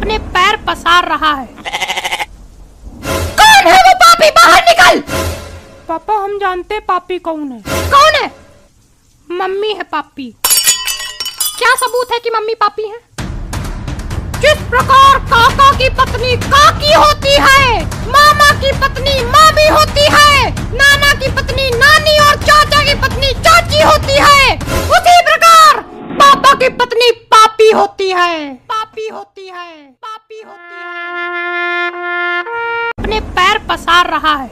अपने पैर पसार रहा है। कौन है वो पापी? बाहर निकल। पापा हम जानते पापी कौन है। कौन है? मम्मी है पापी। क्या सबूत है कि मम्मी पापी है? जिस प्रकार काका की पत्नी काकी होती है, मामा की पत्नी मामी होती है, नाना की पत्नी नानी और चाचा की पत्नी चाची होती है, उसी प्रकार पापा की पत्नी पापी होती है। पापी होती है। पापी होती है। अपने पैर पसार रहा है।